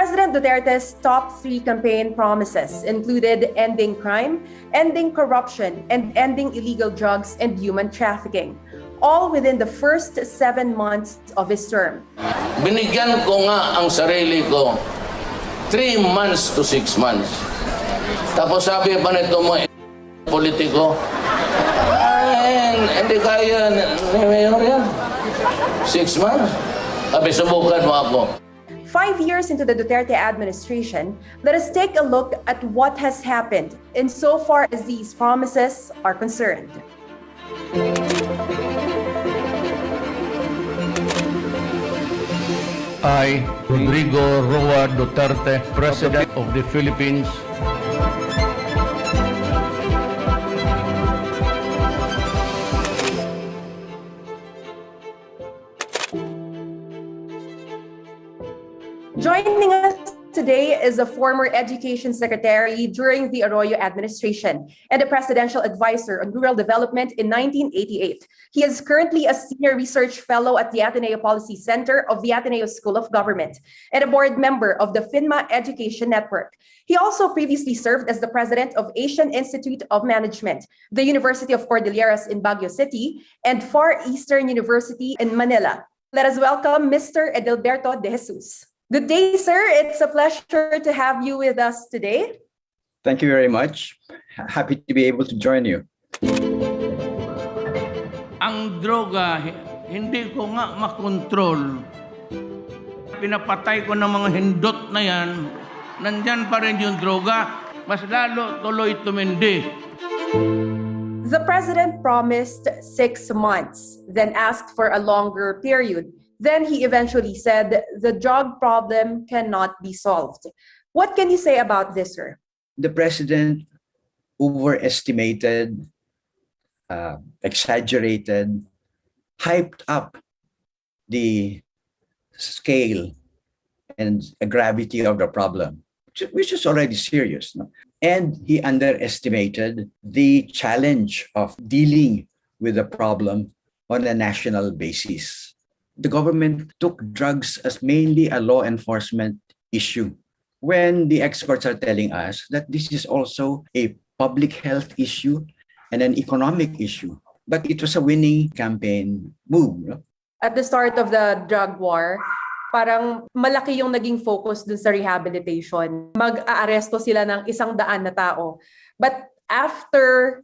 President Duterte's top 3 campaign promises included ending crime, ending corruption, and ending illegal drugs and human trafficking, all within the first 7 months of his term. Binigyan ko nga ang sarili ko 3 months to 6 months. Tapos sabi pa nito mo, politiko, hindi kaya ni Mayor yan. 6 months. Sabi, subukan mo ako. 5 years into the Duterte administration, let us take a look at what has happened insofar as these promises are concerned. I, Rodrigo Roa Duterte, President of the Philippines, Joining us today is a former Education Secretary during the Arroyo administration and a presidential advisor on rural development in 1988. He is currently a senior research fellow at the Ateneo Policy Center of the Ateneo School of Government and a board member of the FINMA Education Network. He also previously served as the president of Asian Institute of Management, the University of Cordilleras in Baguio City, and Far Eastern University in Manila. Let us welcome Mr. Edilberto de Jesus. Good day, sir. It's a pleasure to have you with us today. Thank you very much. Happy to be able to join you. Ang droga, hindi ko nga makontrol. Pinapatay ko ng mga hindot na yan, nandyan pa rin yung droga, mas lalo tuloy tumindi. The president promised 6 months, then asked for a longer period. Then he eventually said the drug problem cannot be solved. What can you say about this, sir? The president overestimated, exaggerated, hyped up the scale and gravity of the problem, which is already serious. No? And he underestimated the challenge of dealing with the problem on a national basis. The government took drugs as mainly a law enforcement issue, when the experts are telling us that this is also a public health issue and an economic issue. But it was a winning campaign move. No? At the start of the drug war, parang malaki yung naging focus dun sa rehabilitation. Mag-aaresto sila ng 100 na tao. But after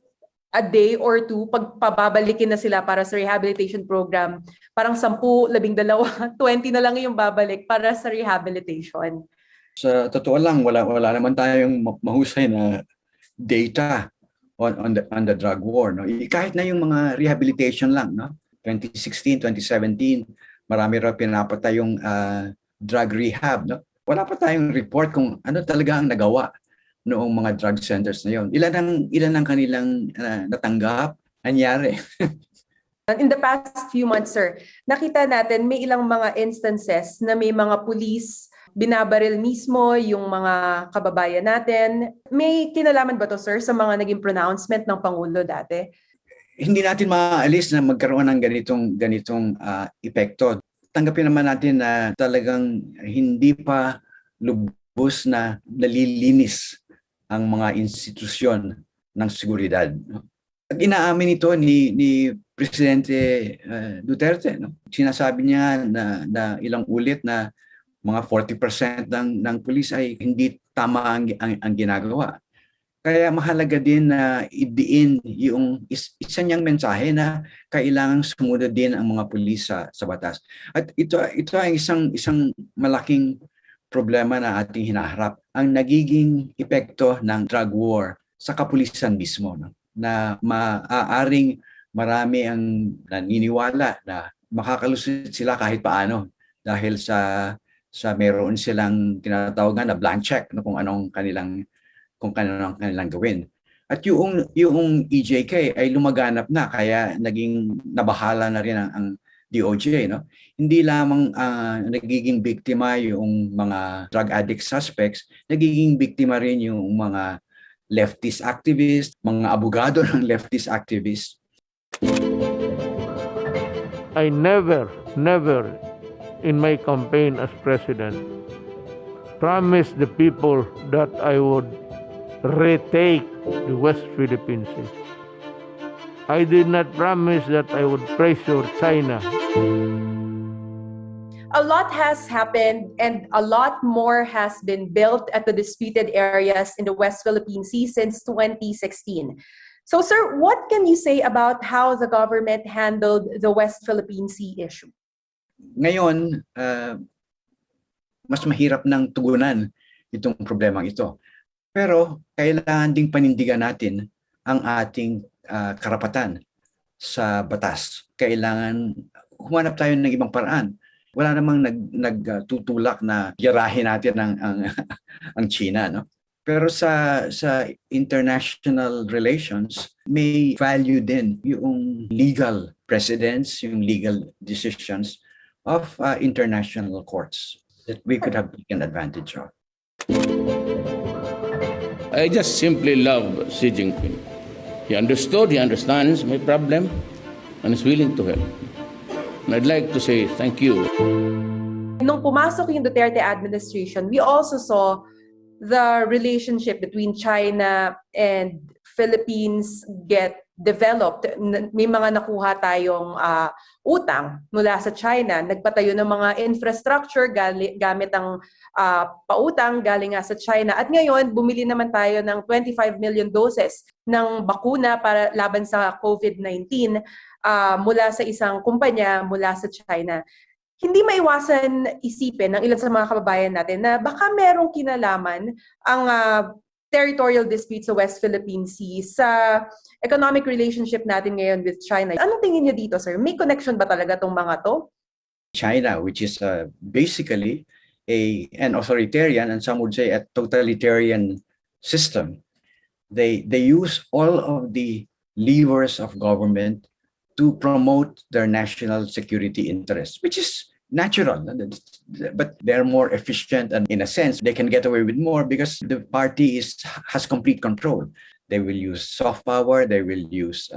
a day or two, pagpababalikin na sila para sa rehabilitation program, parang 10, 12, 20 na lang yung babalik para sa rehabilitation. Sa totoo lang, wala naman tayong mahusay na data on the drug war. No? Kahit na yung mga rehabilitation lang, no? 2016, 2017, marami raw pinapatay yung drug rehab. No? Wala pa tayong report kung ano talaga ang nagawa noong mga drug centers na yon. Ilan ang kanilang natanggap, anyari. In the past few months, sir, nakita natin may ilang mga instances na may mga pulis binabaril mismo yung mga kababayan natin. May kinalaman ba to, sir, sa mga naging pronouncement ng Pangulo dati? Hindi natin maaalis na magkaroon ng ganitong epekto. Tanggapin naman natin na talagang hindi pa lubos na nalilinis ang mga institusyon ng seguridad. At inaamin ito ni Presidente Duterte. No? Sinasabi niya na ilang ulit na mga 40% ng pulis ay hindi tama ang ginagawa. Kaya mahalaga din na idiin yung isa niyang mensahe na kailangang sumunod din ang mga pulis sa batas. At ito ay isang malaking problema na ating hinaharap, ang nagiging epekto ng drug war sa kapulisan mismo, no? Na maaaring marami ang naniniwala na makakalusot sila kahit paano dahil sa meron silang tinatawagan na blank check, no? kung anong kanilang gawin. At yung EJK ay lumaganap na, kaya naging nabahala na rin ang DOJ, no? Hindi lamang nagiging biktima yung mga drug addict suspects, nagiging biktima rin yung mga leftist activists, mga abogado ng leftist activists. I never in my campaign as president promised the people that I would retake the West Philippine Sea. I did not promise that I would pressure China. A lot has happened and a lot more has been built at the disputed areas in the West Philippine Sea since 2016. So, sir, what can you say about how the government handled the West Philippine Sea issue? Ngayon, mas mahirap nang tugunan itong problemang ito. Pero kailangan ding panindigan natin ang ating karapatan sa batas. Kailangan humanap tayo ng ibang paraan. Wala namang nagtutulak na yarahin natin ang China, no? Pero sa international relations, may value din yung legal precedents, yung legal decisions of international courts that we could have taken advantage of. I just simply love Xi Jinping. He understood, he understands my problem, and is willing to help. And I'd like to say thank you. Nung pumasok yung Duterte administration, we also saw the relationship between China and Philippines get developed. May mga nakuha tayong utang mula sa China. Nagpatayo ng mga infrastructure gamit ang pautang galing nga sa China. At ngayon, bumili naman tayo ng 25 million doses ng bakuna para laban sa COVID-19 mula sa isang kumpanya mula sa China. Hindi maiwasan isipin ng ilan sa mga kababayan natin na baka merong kinalaman ang territorial dispute sa West Philippine Sea sa economic relationship natin ngayon with China. Anong tingin niyo dito, sir? May connection ba talaga tong mga to? China, which is basically an authoritarian and some would say a totalitarian system, they use all of the levers of government to promote their national security interests, which is natural, but they're more efficient, and in a sense, they can get away with more because the party has complete control. They will use soft power, they will use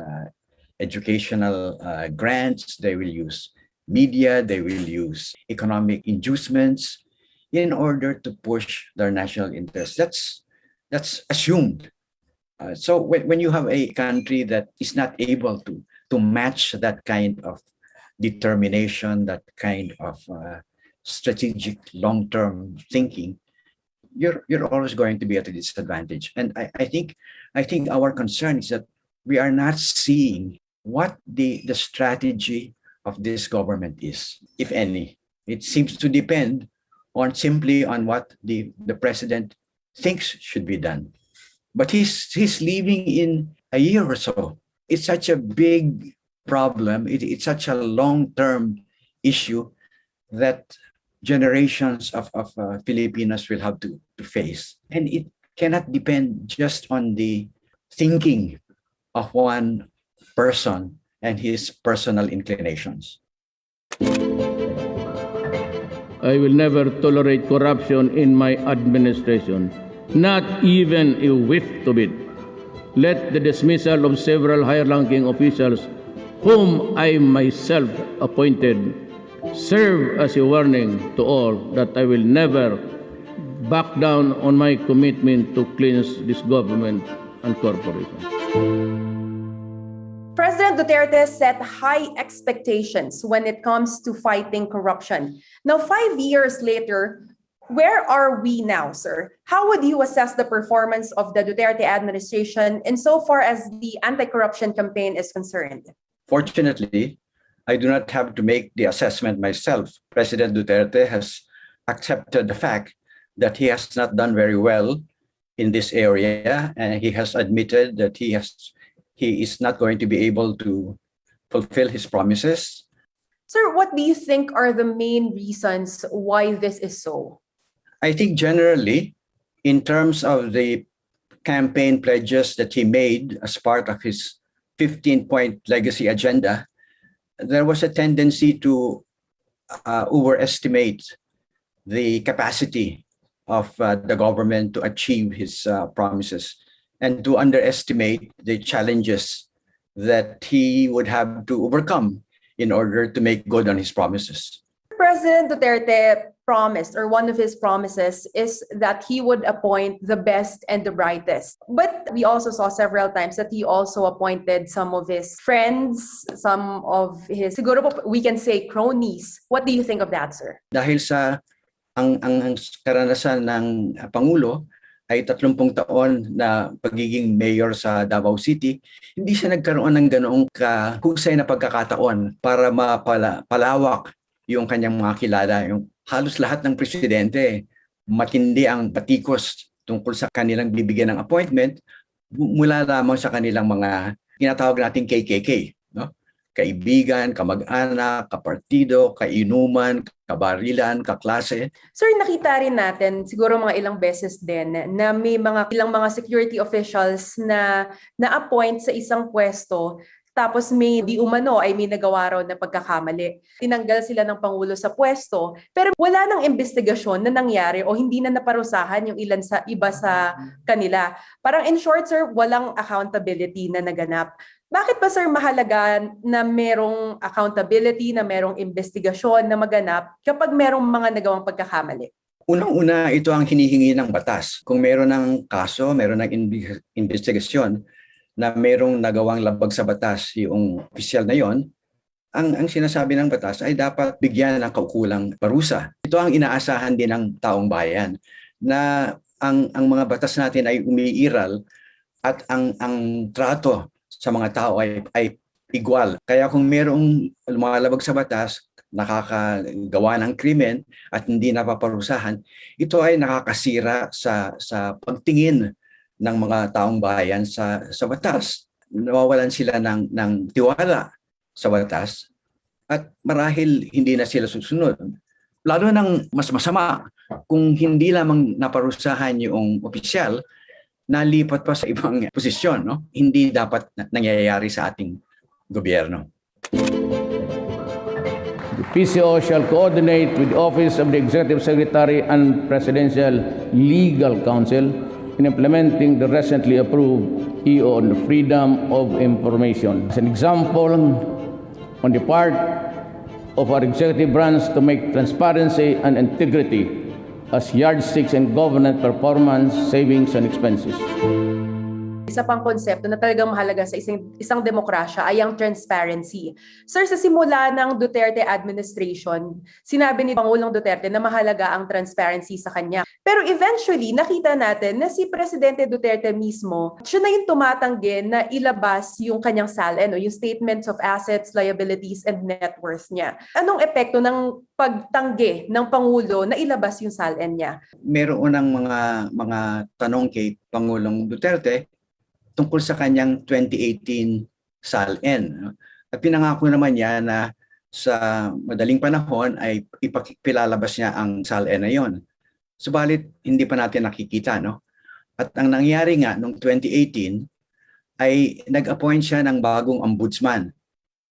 educational grants, they will use media, they will use economic inducements in order to push their national interests. That's assumed. So when you have a country that is not able to match that kind of determination, that kind of strategic long-term thinking, you're always going to be at a disadvantage. And I think our concern is that we are not seeing what the strategy of this government is, if any. It seems to depend simply on what the president thinks should be done. But he's leaving in a year or so. It's such a big problem. It's such a long-term issue that generations of Filipinos will have to face. And it cannot depend just on the thinking of one person and his personal inclinations. I will never tolerate corruption in my administration, not even a whiff of it. Let the dismissal of several higher-ranking officials whom I myself appointed serve as a warning to all that I will never back down on my commitment to cleanse this government and corporation. President Duterte set high expectations when it comes to fighting corruption. Now, 5 years later, where are we now, sir? How would you assess the performance of the Duterte administration insofar as the anti-corruption campaign is concerned? Fortunately, I do not have to make the assessment myself. President Duterte has accepted the fact that he has not done very well in this area, and he has admitted that he is not going to be able to fulfill his promises. Sir, what do you think are the main reasons why this is so? I think generally, in terms of the campaign pledges that he made as part of his 15-point legacy agenda, there was a tendency to overestimate the capacity of the government to achieve his promises and to underestimate the challenges that he would have to overcome in order to make good on his promises. President Duterte promised, or one of his promises, is that he would appoint the best and the brightest. But we also saw several times that he also appointed some of his friends, some of his, siguro po, we can say, cronies. What do you think of that, sir? Dahil sa ang karanasan ng Pangulo ay 30 taon na pagiging mayor sa Davao City, hindi siya nagkaroon ng ganoong kahusay na pagkakataon para mapalawak yung kanyang mga kilala. Yung halos lahat ng presidente, matindi ang patikos tungkol sa kanilang bibigyan ng appointment mula lamang sa kanilang mga tinatawag nating KKK. No? Kaibigan, kamag-anak, kapartido, kainuman, kabarilan, kaklase. Sir, nakita rin natin siguro mga ilang beses din na may ilang mga security officials na na-appoint sa isang pwesto, tapos may di umano ay may nagawa raw na pagkakamali. Tinanggal sila ng Pangulo sa pwesto, pero wala nang investigasyon na nangyari o hindi na naparusahan yung iba sa kanila. Parang in short, sir, walang accountability na naganap. Bakit ba, sir, mahalaga na merong accountability, na merong investigasyon na maganap kapag merong mga nagawang pagkakamali? Unang-una, ito ang hinihingi ng batas. Kung meron ng kaso, meron ng investigasyon na merong nagawang labag sa batas yung opisyal na yon, ang sinasabi ng batas ay dapat bigyan ng kaukulang parusa. Ito ang inaasahan din ng taong bayan, na ang mga batas natin ay umiiral at ang trato sa mga tao ay igual. Kaya kung merong lumalabag sa batas, nakakagawa ng krimen at hindi napaparusahan, ito ay nakakasira sa pagtingin ng mga taong bayan sa batas. Nawawalan sila ng tiwala sa batas at marahil hindi na sila susunod. Lalo nang mas masama kung hindi lamang naparusahan yung opisyal, nalipat pa sa ibang posisyon, no? Hindi dapat nangyayari sa ating gobyerno. The PCO shall coordinate with the Office of the Executive Secretary and Presidential Legal Counsel in implementing the recently approved EO on the freedom of information. As an example, on the part of our executive branch to make transparency and integrity as yardsticks in government performance, savings, and expenses. Isa pang konsepto na talagang mahalaga sa isang demokrasya ay ang transparency. Sir, sa simula ng Duterte administration, sinabi ni Pangulong Duterte na mahalaga ang transparency sa kanya. Pero eventually, nakita natin na si Presidente Duterte mismo, siya na yung tumatanggi na ilabas yung kanyang SALN o yung Statements of Assets, Liabilities, and Net Worth niya. Anong epekto ng pagtanggi ng Pangulo na ilabas yung SALN niya? Meron ng mga tanong kay Pangulong Duterte tungkol sa kanyang 2018 SALN. At pinangako naman niya na sa madaling panahon ay ipakilalabas niya ang SALN na yon. Subalit, hindi pa natin nakikita, no? At ang nangyari nga noong 2018 ay nag-appoint siya ng bagong ombudsman,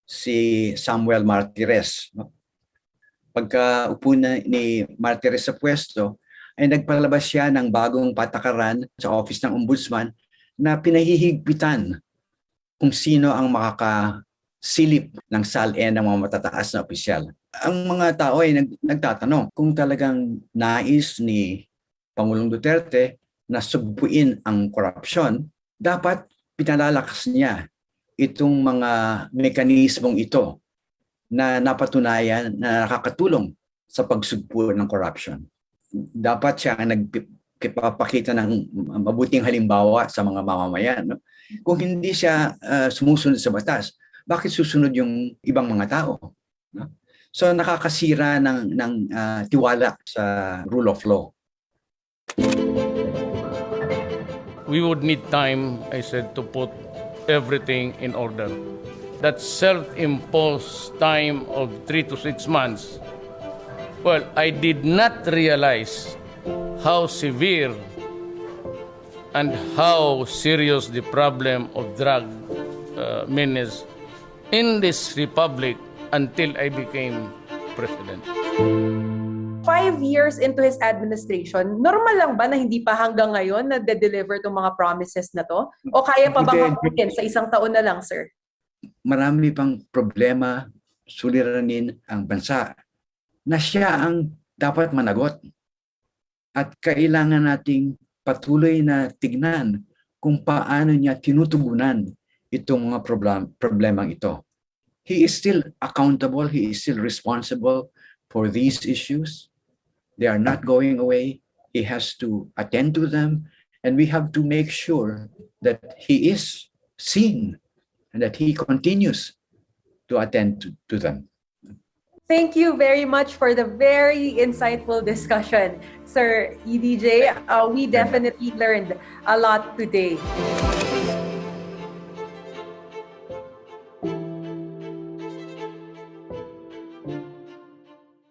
si Samuel Martires. No? Pagka-upo ni Martires sa pwesto, ay nagpalabas siya ng bagong patakaran sa office ng ombudsman na pinahihigpitan kung sino ang makakasilip ng SALN ng mga matataas na opisyal. Ang mga tao ay nagtatanong kung talagang nais ni Pangulong Duterte na sugpuin ang korupsyon, dapat pinalalakas niya itong mga mekanismong ito na napatunayan na nakakatulong sa pagsugpo ng corruption. Dapat siya ang nagpapakita ng mabuting halimbawa sa mga mamamayan. No? Kung hindi siya sumusunod sa batas, bakit susunod yung ibang mga tao? No? So nakakasira ng tiwala sa rule of law. We would need time, I said, to put everything in order. That self-imposed time of 3 to 6 months, well, I did not realize how severe and how serious the problem of drug menace in this republic until I became president. 5 years into his administration, normal lang ba na hindi pa hanggang ngayon na de-deliver itong mga promises na to? O kaya pa bang hapunin sa isang taon na lang, sir? Marami pang problema, suliranin ang bansa na siya ang dapat managot. At kailangan nating patuloy na tignan kung paano niya tinutugunan itong mga problemang ito. He is still accountable, he is still responsible for these issues. They are not going away. He has to attend to them, and we have to make sure that he is seen and that he continues to attend to them. Thank you very much for the very insightful discussion, Sir EDJ. We definitely learned a lot today.